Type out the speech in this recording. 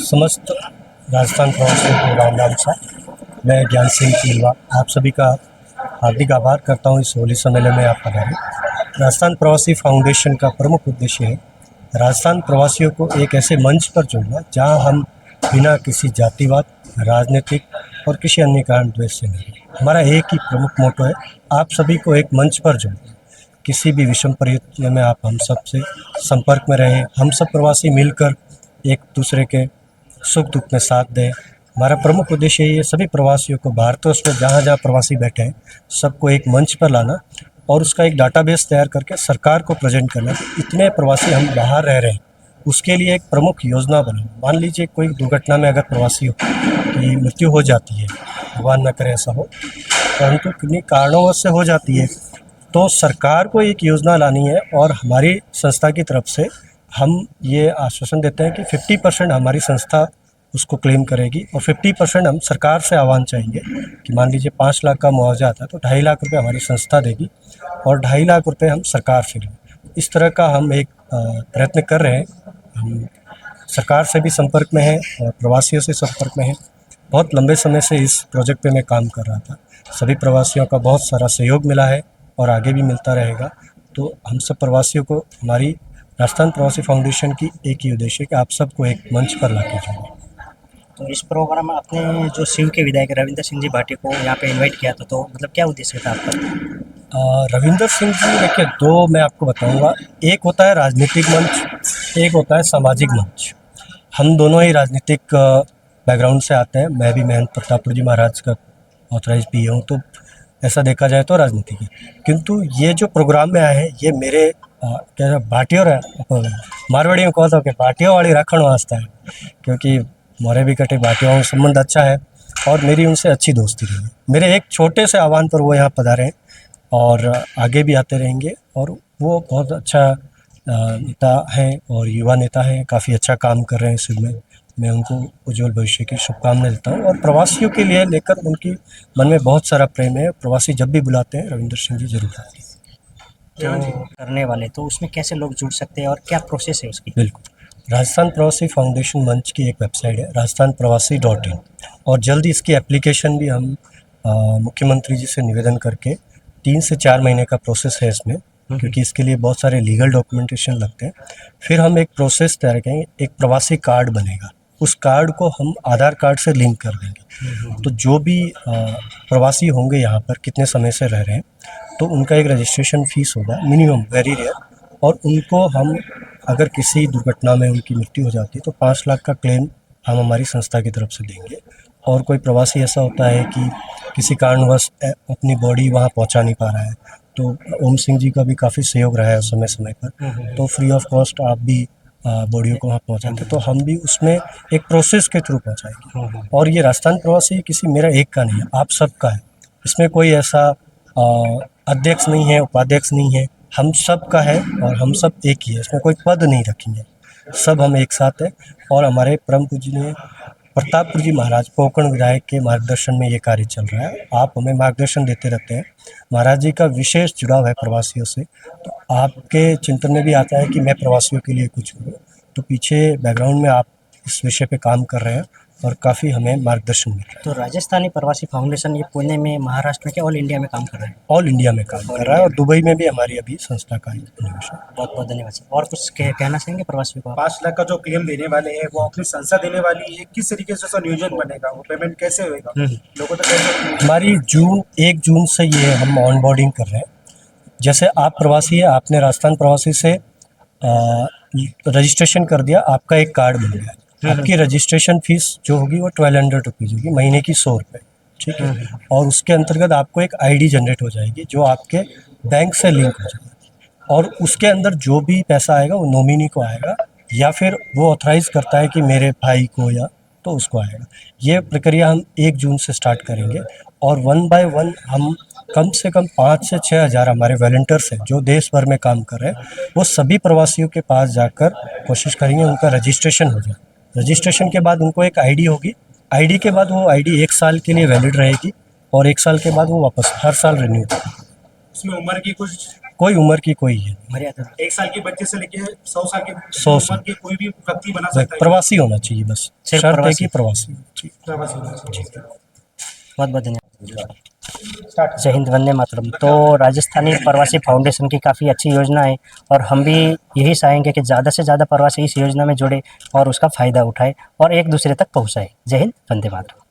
समस्त राजस्थान प्रवासियों को राम राम सा। मैं ज्ञान सिंह चिलवा आप सभी का हार्दिक आभार करता हूँ इस होली सम्मेलन में आप पधारे। राजस्थान प्रवासी फाउंडेशन का प्रमुख उद्देश्य है राजस्थान प्रवासियों को एक ऐसे मंच पर जोड़ना जहाँ हम बिना किसी जातिवाद, राजनीतिक और किसी अन्य कारण द्वेष से नहीं। हमारा एक ही प्रमुख मोटो है आप सभी को एक मंच पर जोड़ना। किसी भी विषम परिस्थिति में आप हम सब से संपर्क में रहें। हम सब प्रवासी मिलकर एक दूसरे के सुख दुख में साथ दें। हमारा प्रमुख उद्देश्य ये सभी प्रवासियों को भारतवर्ष में जहाँ जहाँ प्रवासी बैठे हैं सबको एक मंच पर लाना और उसका एक डाटाबेस तैयार करके सरकार को प्रेजेंट करना कि इतने प्रवासी हम बाहर रह रहे हैं। उसके लिए एक प्रमुख योजना बना। मान लीजिए कोई दुर्घटना में अगर प्रवासी की मृत्यु हो जाती है, भगवान न करे ऐसा हो, परंतु किन्हीं कारणों से हो जाती है, तो सरकार को एक योजना लानी है और हमारी संस्था की तरफ से हम ये आश्वासन देते हैं कि 50% हमारी संस्था उसको क्लेम करेगी और 50% हम सरकार से आह्वान चाहेंगे कि मान लीजिए 5 लाख का मुआवजा आता है तो 2.5 लाख रुपए हमारी संस्था देगी और 2.5 लाख रुपए हम सरकार से लेंगे। इस तरह का हम एक प्रयत्न कर रहे हैं। हम सरकार से भी संपर्क में हैं और प्रवासियों से संपर्क में हैं। बहुत लंबे समय से इस प्रोजेक्ट पे मैं काम कर रहा था। सभी प्रवासियों का बहुत सारा सहयोग मिला है और आगे भी मिलता रहेगा। तो हम सब प्रवासियों को हमारी राजस्थान प्रवासी फाउंडेशन की एक ही उद्देश्य है कि आप सबको एक मंच पर लाके जोड़ें। तो इस प्रोग्राम में आपने जो शिव के विधायक रविंद्र सिंह जी भाटी को यहाँ पे इनवाइट किया था, तो मतलब क्या उद्देश्य था आपका? रविंद्र सिंह जी देखिए, दो मैं आपको बताऊंगा। एक होता है राजनीतिक मंच, एक होता है सामाजिक मंच। हम दोनों ही राजनीतिक बैकग्राउंड से आते हैं। मैं भी महंत प्रतापपुर जी महाराज का ऑथराइज पी हूँ, तो ऐसा देखा जाए तो राजनीति की। किंतु ये जो प्रोग्राम में आए हैं ये मेरे क्या भाटियों मारवाड़ी में कहता हूँ कि भाटियों वाली रखण वास्ता है, क्योंकि मोरे भी कटे भाटियों का संबंध अच्छा है और मेरी उनसे अच्छी दोस्ती रही है। मेरे एक छोटे से आह्वान पर वो यहाँ पधारे हैं और आगे भी आते रहेंगे और वो बहुत अच्छा नेता हैं और युवा नेता हैं, काफ़ी अच्छा काम कर रहे हैं इस में। मैं उनको उज्जवल भविष्य की शुभकामनाएं देता हूँ और प्रवासियों के लिए लेकर उनकी मन में बहुत सारा प्रेम है। प्रवासी जब भी बुलाते हैं रविंद्र सिंह जी जरूर आते हैं। तो करने वाले तो उसमें कैसे लोग जुड़ सकते हैं और क्या प्रोसेस है उसकी? बिल्कुल, राजस्थान प्रवासी फाउंडेशन मंच की एक वेबसाइट है rajasthanpravasi.in और जल्दी इसकी एप्लीकेशन भी हम मुख्यमंत्री जी से निवेदन करके 3 से 4 महीने का प्रोसेस है इसमें, क्योंकि इसके लिए बहुत सारे लीगल डॉक्यूमेंटेशन लगते हैं। फिर हम एक प्रोसेस तैयार करेंगे, एक प्रवासी कार्ड बनेगा। उस कार्ड को हम आधार कार्ड से लिंक कर देंगे। तो जो भी प्रवासी होंगे यहाँ पर कितने समय से रह रहे हैं तो उनका एक रजिस्ट्रेशन फीस होगा मिनिमम, वेरी रेयर, और उनको हम अगर किसी दुर्घटना में उनकी मृत्यु हो जाती है तो 5 लाख का क्लेम हम हमारी संस्था की तरफ से देंगे। और कोई प्रवासी ऐसा होता है कि किसी कारणवश अपनी बॉडी वहाँ पहुँचा नहीं पा रहा है, तो ओम सिंह जी का भी काफ़ी सहयोग रहा है समय समय पर, तो फ्री ऑफ कॉस्ट आप भी बॉडियों को वहाँ पहुँचाते, तो हम भी उसमें एक प्रोसेस के थ्रू पहुँचाएंगे। और ये राजस्थान प्रवासी किसी मेरा एक का नहीं है, आप सबका है। इसमें कोई ऐसा अध्यक्ष नहीं है, उपाध्यक्ष नहीं है, हम सब का है और हम सब एक ही है। इसमें कोई पद नहीं रखेंगे, सब हम एक साथ हैं। और हमारे परम पूजनीय प्रतापपुर जी महाराज कोंकण विधायक के मार्गदर्शन में ये कार्य चल रहा है। आप हमें मार्गदर्शन देते रहते हैं। महाराज जी का विशेष जुड़ाव है प्रवासियों से, तो आपके चिंतन में भी आता है कि मैं प्रवासियों के लिए कुछ करूँ, तो पीछे बैकग्राउंड में आप इस विषय पे काम कर रहे हैं और काफ़ी हमें मार्गदर्शन मिल रहा है। तो राजस्थानी प्रवासी फाउंडेशन ये पुणे में, महाराष्ट्र में, क्या ऑल इंडिया में काम कर रहा है? ऑल इंडिया में काम कर रहा है और दुबई में भी हमारी अभी संस्था का निवेश है। बहुत बहुत धन्यवाद सर। और कुछ कहना चाहेंगे प्रवासियों को? 5 लाख का जो क्लेम देने वाले हैं वो अपनी संस्था देने वाली है, किस तरीके से उसका नियोजन बनेगा, वो पेमेंट कैसे होगा, लोगों तक कैसे? हमारी 1 जून से ये हम ऑन बोर्डिंग कर रहे हैं। जैसे आप प्रवासी है, आपने राजस्थान प्रवासी से रजिस्ट्रेशन कर दिया, आपका एक कार्ड बन गया। आपकी रजिस्ट्रेशन फीस जो होगी वो 1200 रुपीज़ होगी, महीने की 100 रुपये, ठीक है। और उसके अंतर्गत आपको एक आईडी जनरेट हो जाएगी जो आपके बैंक से लिंक हो जाएगी और उसके अंदर जो भी पैसा आएगा वो नॉमिनी को आएगा या फिर वो ऑथराइज करता है कि मेरे भाई को या तो उसको आएगा। ये प्रक्रिया हम 1 जून से स्टार्ट करेंगे और 1 बाय 1 हम कम से कम 5 से 6 हज़ार हमारे वॉलंटियर्स हैं जो देश भर में काम कर रहे हैं, वो सभी प्रवासियों के पास जाकर कोशिश करेंगे उनका रजिस्ट्रेशन हो जाए। रजिस्ट्रेशन के बाद उनको एक आईडी होगी, आईडी के बाद वो आईडी 1 साल के लिए वैलिड रहेगी और 1 साल के बाद वो वापस हर साल रिन्यू होगी। उसमें उम्र की कोई उम्र की कोई है नहीं। मर्यादा 1 साल के बच्चे से लेके 100 साल के 100 साल। उम्र के कोई भी व्यक्ति बना सकता है। प्रवासी होना चाहिए बस, सिर्फ शर्त है प्रवासी। कि प्रवासी होना चाहिए। प्रवासी होना चाहिए। बहुत बहुत धन्यवाद। स्टार्ट। जय हिंद, वंदे मातरम। तो राजस्थानी प्रवासी फाउंडेशन की काफ़ी अच्छी योजना है और हम भी यही चाहेंगे कि ज़्यादा से ज़्यादा प्रवासी इस योजना में जुड़े और उसका फ़ायदा उठाए और एक दूसरे तक पहुँचाए। जय हिंद, वंदे मातरम।